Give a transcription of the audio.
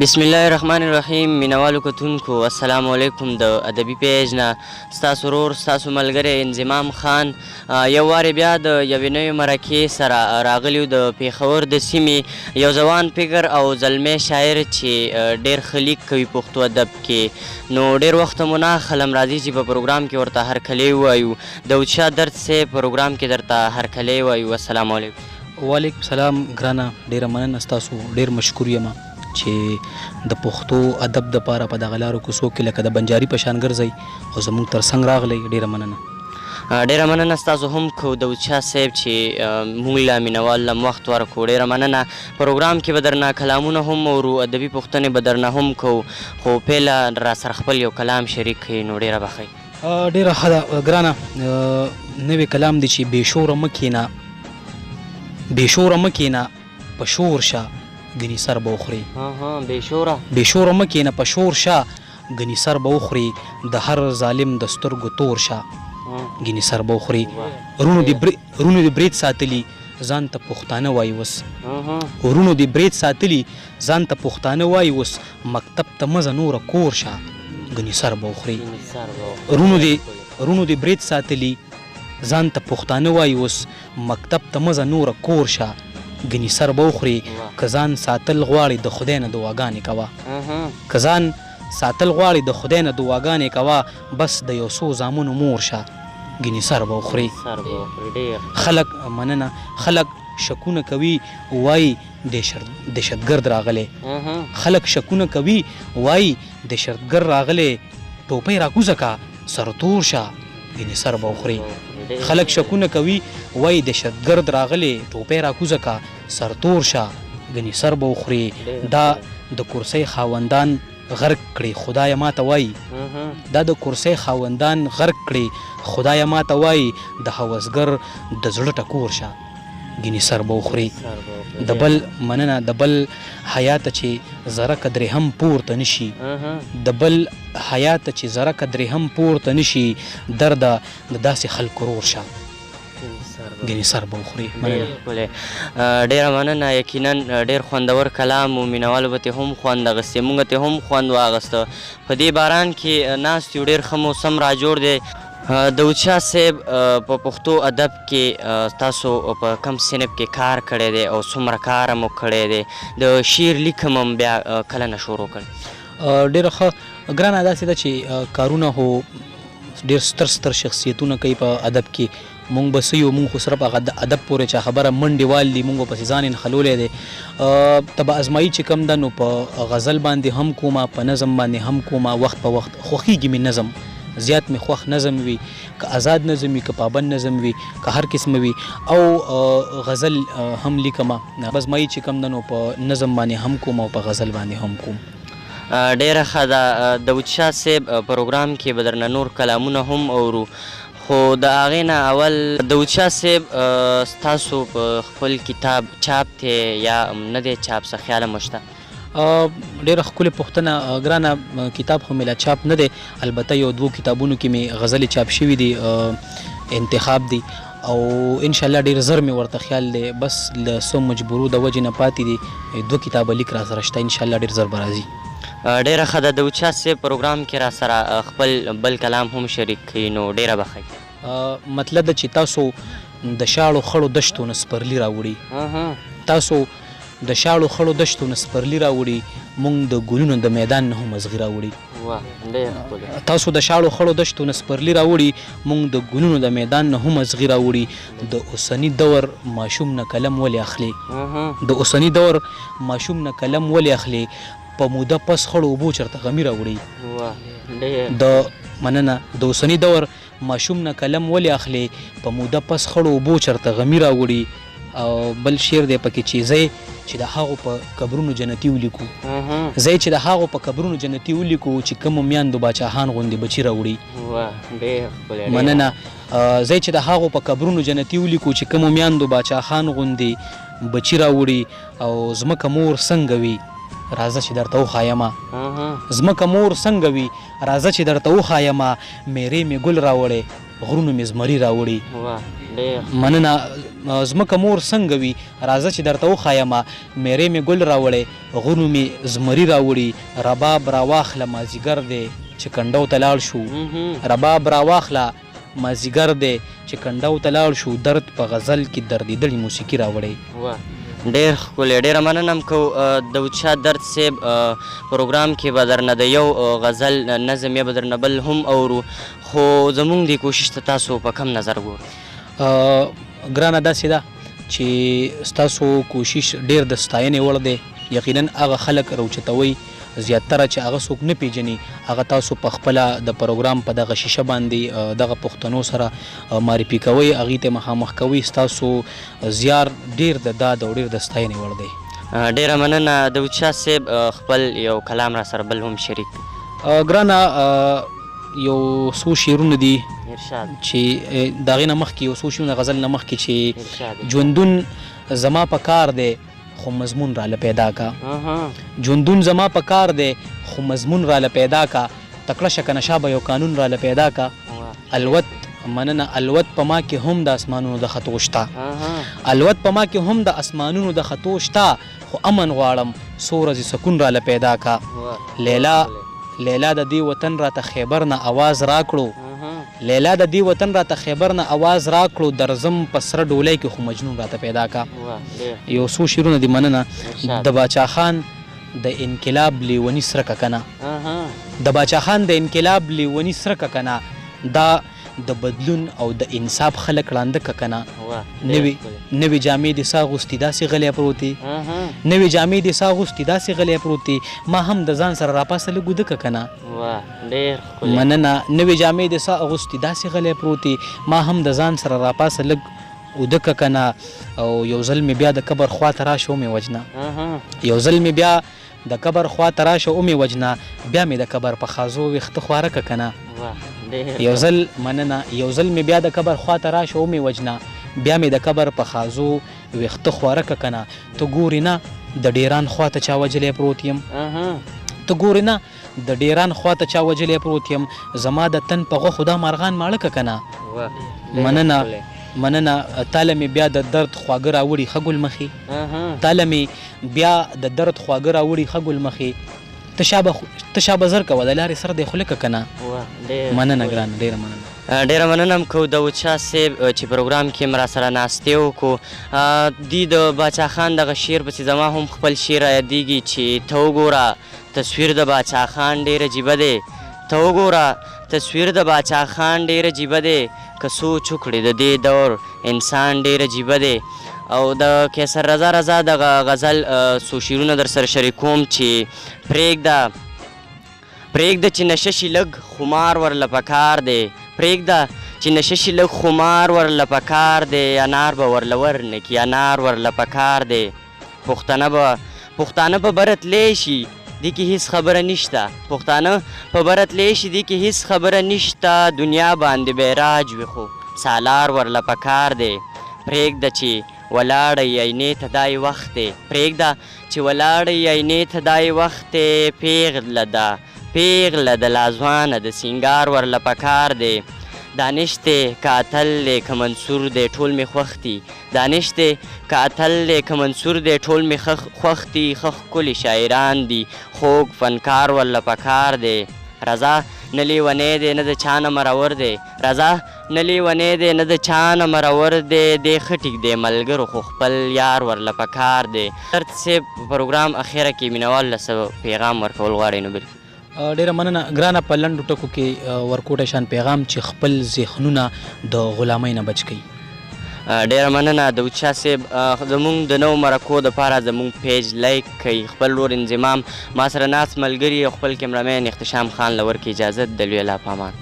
بسم الله الرحمن الرحیم. مینوالو کتونکو السلام علیکم. د ادبي پیج نه ستاسو ورور ستاسو ملګری انضمام خان یو وارې بیا د یوې نوې مرکې سره راغلیو د پېښور د سیمې یو ځوان فکر او زلمی شاعر چې ډېر ښه لیک کوي پښتو ادب کې. نو ډېر وخته مو نه خلم راځي چې په پروګرام کې ورته هرکلی ووایو. داود شاه درد صاحب پروګرام کې درته هرکلی وایو. السلام علیکم. وعلیکم السلام ګرانه، ډېره مننه ستاسو، ډېر مشکور یم چې د پښتو ادب دپاره په دغه لارو کوڅو کې لکه د بنجاري په شان ګرځئ او زموږ تر څنګ راغلی. ډېره مننه. ډېره مننه ستاسو هم کو داود شاه صاحب چې موږ له مینوال له وخت ورکړو. ډېره مننه. پروګرام کې به درنه کلامونه هم اورو، ادبي پوښتنې به درنه هم کوو، خو پیله را سره خپل یو کلام شریک کړئ نو ډېره به ښه. ډېره ښه ده ګرانه. نوی کلام دی چې بې شوره مه کښېنه، بې شوره مه کښېنه په شور شه ګنې سر به وخوري. بې شوره مه کښېنه په شور شه ګنې سر به وخوري، د هر ظالم د سترګو تور شه ګنې سر به وخوري. ورونو دې برید ساتلي ځان ته پښتانه وایي اوس، ورونو دې برید ساتلي ځان ته پښتانه وایي اوس، مکتب ته مه ځه نوره کور شه ګنې سر به وخوري. ورونو دې برید ساتلي ځان ته پښتانه وایي اوس، مکتب ته مه ځه نوره کور شه ګنې سر به وخوري. که ځان ساتل غواړې د خدای نه دعاګانې کوه، که ځان ساتل غواړې د خدای نه دعاګانې کوه، بس د یو څو زامنو مور شه ګنې سر به وخوري. خلک شکونه کوي وایي دهشتګرد راغلی، خلک شکونه کوي وایي دهشتګرد راغلی، ټوپۍ راکوزه که سرتور شه ګنې سر به وخوري. خلک شکونه کوي وایي دهشتګرد راغلی، ټوپۍ راکوزه که سرتور شه ګنې سر به وخوري. دا د کرسۍ خاوندان غرق کړي خدایه ماته وایي، دا د کرسۍ خاوندان غرق کړي خدایه ماته وایي، د هوسګر د زړه ټکور شه ګنې سر به وخوري. د بل مننه، د بل حیاته چې ذره قدرې هم پورته نشي، د بل حیاته چې ذره قدرې هم پورته نشي، درده د داسې خلکو رور شه ګنې سر به وخوري. ډېره مننه. یقینا ډېر خوندور کلام و، مینوالو به ترې هم خوند اخیستی، موږ ترې هم خوند واخیسته. په دې باران کې ناست یو ډېر ښه موسم را جوړ دی. داود شاه صاحب په پښتو ادب کې تاسو په کم صنف کې کار کړی دی او څومره کار مو کړی دی؟ د شعر لیکم هم بیا کله نه شروع کړ؟ ډېره ښه ګرانه. داسې ده چې کارونه هو ډېر ستر شخصیتونه کوي په ادب کې. مونږ به څه یو، مونږ خو صرف هغه ادب پورې چا خبره منډې وال دي، مونږ به پسې ځان نښلولی دی. طبع ازمایي چې کوم ده نو په غزل باندې هم کومه، په نظم باندې هم کومه. وخت په وخت خوښېږي مې نظم، زیات مې خوښ نظم وي، که آزاد نظم وي که پابند نظم وي که هر قسمه وي، او غزل هم لیکمه. ازمایي چې کوم ده نو په نظم باندې هم کوم او په غزل باندې هم کوم. ډېره ښه ده. داود شاه صاحب پروګرام کې به درنه نور کلامونه هم اورو، خو د هغې نه اول داود شاه صاحب ستاسو په خپل کتاب چاپ دی یا نه دی چاپ، څه خیاله مو شته؟ ډېره ښکلې پوښتنه ګرانه. کتاب خو مې لا چاپ نه دی، البته یو دوو کتابونو کې مې غزلې چاپ شوي دي، انتخاب دی، او انشاءالله ډېر زر مې ورته خیال دی، بس له څو مجبورو د وجې نه پاتې دي. 2 کتابه لیک را سره شته، انشاءالله ډېر زر به راځي. ډېره ښه ده. داود شاه صاحب پروګرام کې را سره خپل بل کلام هم شریک کړي نو ډېره به ښه. مطلب ده چې تاسو د شاړو خړو دشتو نه سپرلي راوړي، تاسو د شاړو خړو دشتو نه سپرلي راوړي، مونږ د ګلونو د میدان نه هم ازغي راوړي. تاسو د شاړو خړو دشتو نه سپرلي راوړي، مونږ د ګلونو د میدان نه هم ازغي راوړي. د اوسني دور ماشوم نه قلم ولې اخلي، د اوسني دور ماشوم نه قلم ولې اخلي، په موده پس خړو اوبو چرته غمي راوړي. د مننه. د اوسني دور ماشوم نه قلم ولې اخلي، په موده پس خړو اوبو چرته غمي راوړي. او بل شعر دی پکې چې ځای چې د هغو په قبرونو جنتي ولیکو، ځای چې د هغو په قبرونو جنتي ولیکو چې کومو میاندو باچاهان غوندې بچي راوړي. مننه. ځای چې د هغو په قبرونو جنتي ولیکو چې کومو میاندو باچاهان غوندې بچي راوړي. او ځمکه مور څنګه وي راځه چې درته وښایمه، ځمکه مور څنګه وي راځه چې درته وښایمه، میرې مې ګل راوړې غرونو مې زمري راوړي. مننه. ځمکه مور څنګه وي راځه چې درته وښایمه. میرې مې ګل راوړی غرونو مې زمري راوړي. رباب راواخله مازدیګر دی چې کنډو ته لاړ شو. رباب راواخله مازدیګر دی چې کنډو ته لاړ شو. درد په غزل کې دردېدلې موسیقي راوړی. ډېر ښکلی. ډېره مننه کوو داود شاه درد صاحب. پروګرام کې به درنه د یو غزل نظم یا به درنه بل هم اورو، خو زمونږ دې کوشش ته تاسو په کم نظر ګورئ؟ ګرانه داسې ده چې ستاسو کوشش ډېر د ستاینې وړ دی. یقینا هغه خلک راوچتوئ زیاتره چې هغه څوک نه پیژني هغه تاسو په خپله د پروګرام په دغه شیشه باندې دغه پښتنو سره معرفي کوئ، هغې ته مخامخ کوئ. ستاسو زیار ډېر د داد او ډېر د ستاینې وړ دی. ډېره مننه داود شاه صاحب. خپل یو کلام را سره بل هم شریک. ګرانه یو څو شعرونه دي چې د هغې نه مخکې یو څو شعرونه غزل نه مخکې چې ژوندون زما په کار دی خو مضمون راله پیدا کا. ژوندون زما په کار دی خو مضمون راله پیدا کا. تکړه شکنه شابه یو قانون راله پیدا کا. الوت مننه. الوت په ما کې هم د اسمانونو د خطو شته. الوت په ما کې هم د اسمانونو د خطو شته خو امن غواړم څو ورځې سکون راله پیدا کا. لیلا د دې وطن راته خیبر نه اواز راکړو. لیلا د دې وطن راته خیبر نه اواز راکړو. درځم په سره ډولۍ کې خو مجنون راته پیدا کا. یو څو شعرونه دي. مننه. د باچا خان د انقلاب لیونی سرکه کنه. د باچا خان د انقلاب لیونی سرکه کنه. دا د بدلون او د انصاف خلک ړانده که کنه. نوې جامې د سا اغوستي داسې غلی پروت دي. نوې جامې د سا اغوستي داسې غلی پروت دي. ما هم د ځان سره راپاسه لږ وده که کنه. مننه. نوې جامې د سا اغوستي داسې غلی پروت دي. ما هم د ځان سره راپاسه لږ وده که کنه. او یو ځل مې بیا د قبر خواته راشه ومې وجنه. یو ځل مې بیا د قبر خواته راشه ومې وجنه. بیا مې د قبر په خازو ویښته خواره که کنه. یو ځل مننه. یو ځل مې بیا د قبر خواته راشه ومې وجنه. بیا مې د قبر په خازو ویښته خواره که کنه. ته ګورې نه د ډیران خواته چا وجلی پروت یم. ته ګورې نه د ډیران خواته چا وجلی پروت یم. زما د تن په غوښو دا مارغان ماړه که کنه. مننه. مننه. تاله مې بیا د درد خواږه راوړي ښه ګل مخې. تاله مې بیا د درد خواږه راوړي ښه ګل مخې. ته شابه زر کوه د لارې سر دی خوله که کنه. مننه ګرانه. ډېره مننه. ډېره مننه هم کوو داود شاه صاحب چې پروګرام کې هم راسره ناستې وکړو. دوی د باچا خان دغه شعر پسې زما هم خپل شعر رایادېږي چې ته وګوره تصویر د باچا خان ډېر عجیبه دی. ته وګوره تصویر د باچا خان ډېر عجیبه دی. که سوچ وکړې د دې دور انسان ډېر عجیبه دی. او د کیسر رضا دغه غزل څو شعرونه در سره شریکوم چې پرېږده چې نشه شي لږ خمار ورله پکار دی. پرېږده چې نشه شي لږ خمار ورله پکار دی. انار به ورله ورنکي انار ورله پکار دی. پښتانه په بره تلی شي دې کې هېڅ خبره نشته. پښتانه په بره تلی شي دې کې هېڅ خبره نشته. دنیا باندې بیراج وي خو سالار ورله پکار دی. پرېږده چې ولاړی عینې ته دای وخت دی. پرېږده چې ولاړی عینې ته دای وخت دی. پیغله د لازوانه د سینګار ورله پکار دی. دانش دی که اتل دی که منصور دی ټول مې خوښ دي. دانش دی که اتل دی که منصور دی ټول مې خوښ دي. ښه ښکلي شاعران دي خوږ فنکار ورله پکار دی. رضا نه لیونی دی نه د چا نه مرور دی. رضا نه لیونی دی نه د چا نه مرور دی. دی ښه ټیک دی ملګرو خو خپل یار ورله پکار دی. درد صاحب پروګرام اخره کې مینوالو له څه پیغام ورکول غواړئ نو بالکل. ډېره مننه ګرانه. په لنډو ټکو کې ورکوټی شان پیغام چې خپل ذهنونه د غلامۍ نه بچ کړي. ډېره مننه داود شاه صاحب. زموږ د نوو مرکو دپاره زموږ پیج لایک کوي. خپل ورور انضمام ما سره ناست ملګري او خپل کیمرامین احتشام خان له ورکړي اجازت. د لوی الله په امان.